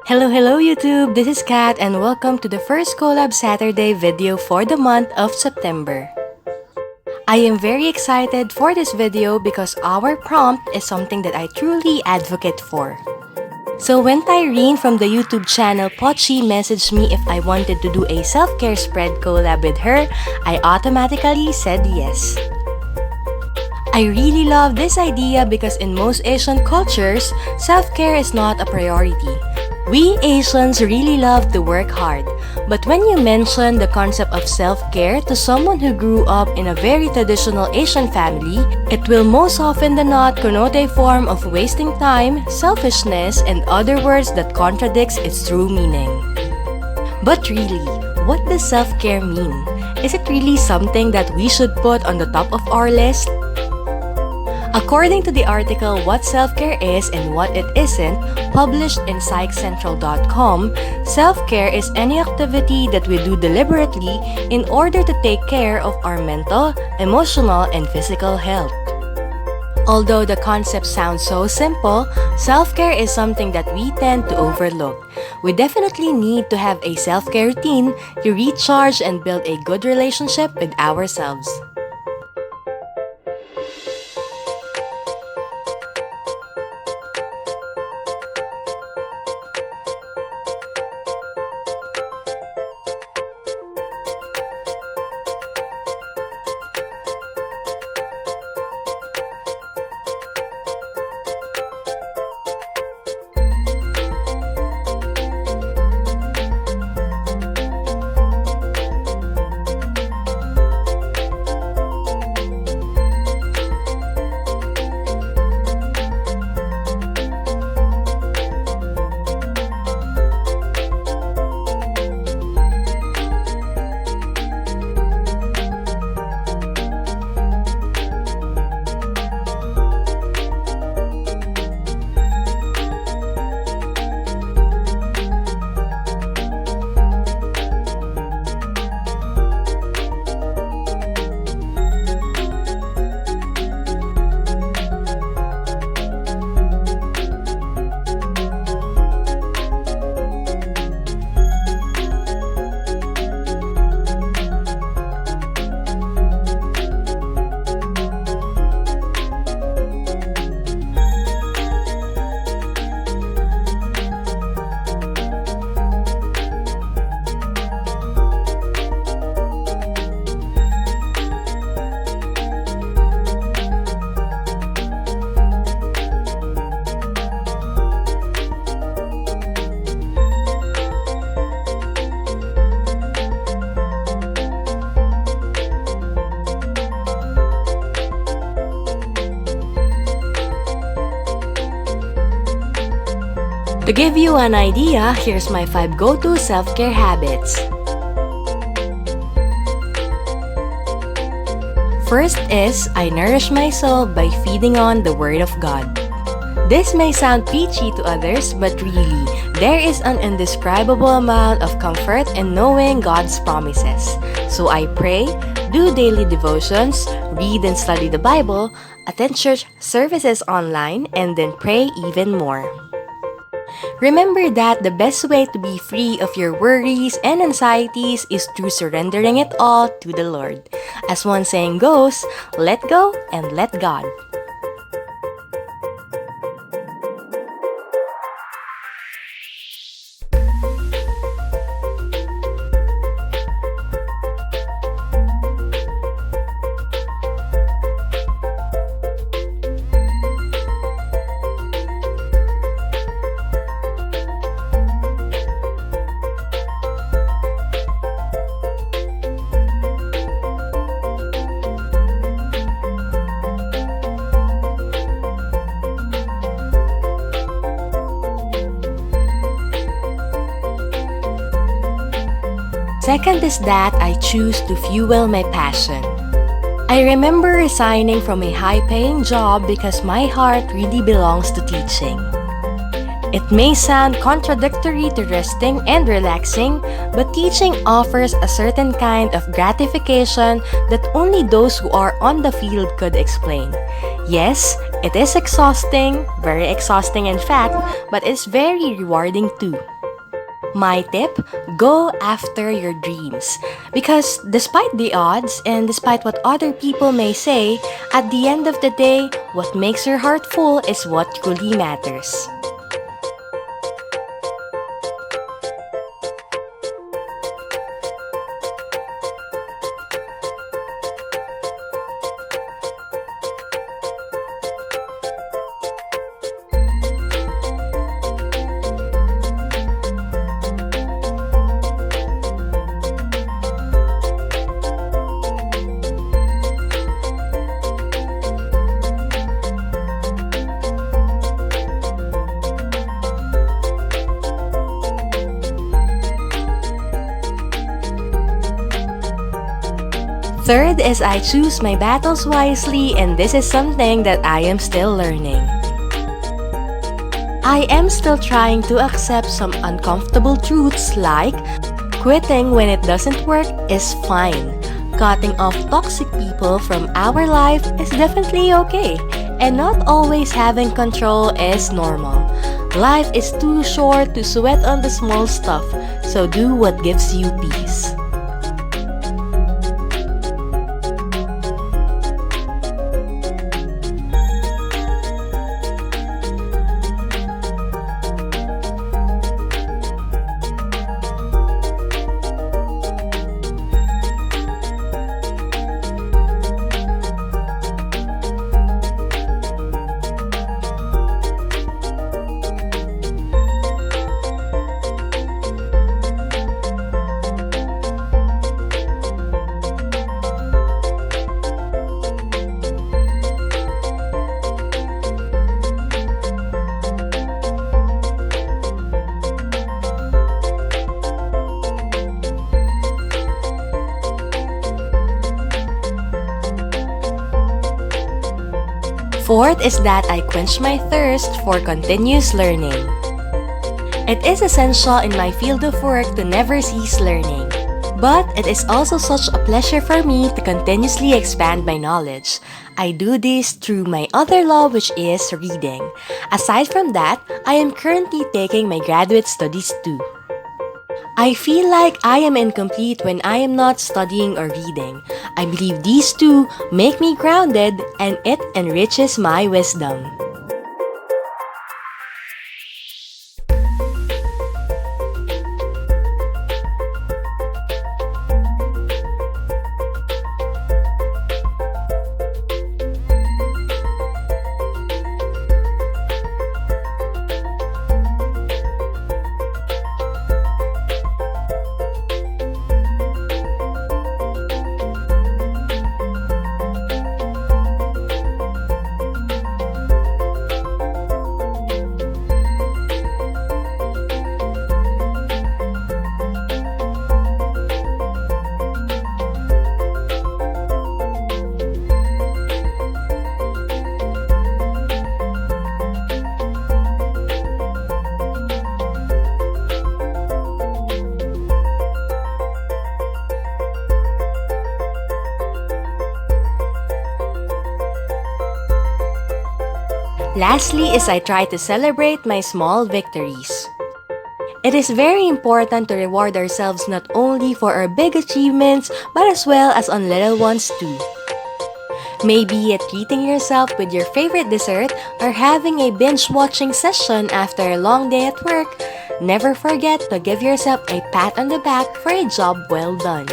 Hello YouTube, this is Kat and welcome to the first Collab Saturday video for the month of September. I am very excited for this video because our prompt is something that I truly advocate for. So when Tyrhean from the YouTube channel POCHII'S messaged me if I wanted to do a self-care spread collab with her, I automatically said yes. I really love this idea because in most Asian cultures, self-care is not a priority. We Asians really love to work hard, but when you mention the concept of self-care to someone who grew up in a very traditional Asian family, it will most often than not connote a form of wasting time, selfishness, and other words that contradicts its true meaning. But really, what does self-care mean? Is it really something that we should put on the top of our list? According to the article What Self-Care Is and What It Isn't, published in psychcentral.com, self-care is any activity that we do deliberately in order to take care of our mental, emotional, and physical health. Although the concept sounds so simple, self-care is something that we tend to overlook. We definitely need to have a self-care routine to recharge and build a good relationship with ourselves. To give you an idea, here's my 5 go-to self-care habits. First is, I nourish my soul by feeding on the Word of God. This may sound preachy to others, but really, there is an indescribable amount of comfort in knowing God's promises. So I pray, do daily devotions, read and study the Bible, attend church services online, and then pray even more. Remember that the best way to be free of your worries and anxieties is through surrendering it all to the Lord. As one saying goes, let go and let God. Second is that I choose to fuel my passion. I remember resigning from a high-paying job because my heart really belongs to teaching. It may sound contradictory to resting and relaxing, but teaching offers a certain kind of gratification that only those who are on the field could explain. Yes, it is exhausting, very exhausting in fact, but it's very rewarding too. My tip, go after your dreams. Because despite the odds and despite what other people may say, at the end of the day, what makes your heart full is what truly matters. Third is I choose my battles wisely, and this is something that I am still learning. I am still trying to accept some uncomfortable truths like quitting when it doesn't work is fine. Cutting off toxic people from our life is definitely okay. And not always having control is normal. Life is too short to sweat on the small stuff, so do what gives you peace. Fourth is that I quench my thirst for continuous learning. It is essential in my field of work to never cease learning. But it is also such a pleasure for me to continuously expand my knowledge. I do this through my other love, which is reading. Aside from that, I am currently taking my graduate studies too. I feel like I am incomplete when I am not studying or reading. I believe these two make me grounded and it enriches my wisdom. Lastly is I try to celebrate my small victories. It is very important to reward ourselves not only for our big achievements but as well as on little ones too. Maybe it treating yourself with your favorite dessert or having a binge-watching session after a long day at work. Never forget to give yourself a pat on the back for a job well done.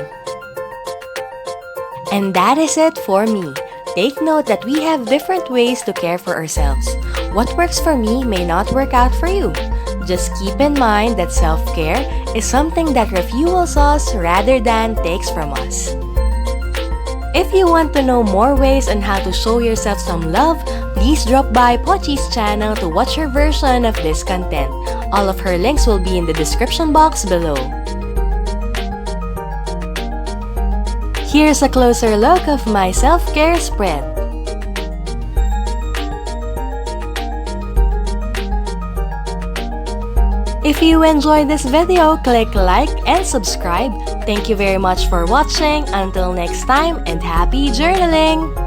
And that is it for me. Take note that we have different ways to care for ourselves. What works for me may not work out for you. Just keep in mind that self-care is something that refuels us rather than takes from us. If you want to know more ways on how to show yourself some love, please drop by POCHII'S channel to watch her version of this content. All of her links will be in the description box below. Here's a closer look of my self-care spread. If you enjoyed this video, click like and subscribe. Thank you very much for watching. Until next time, and happy journaling!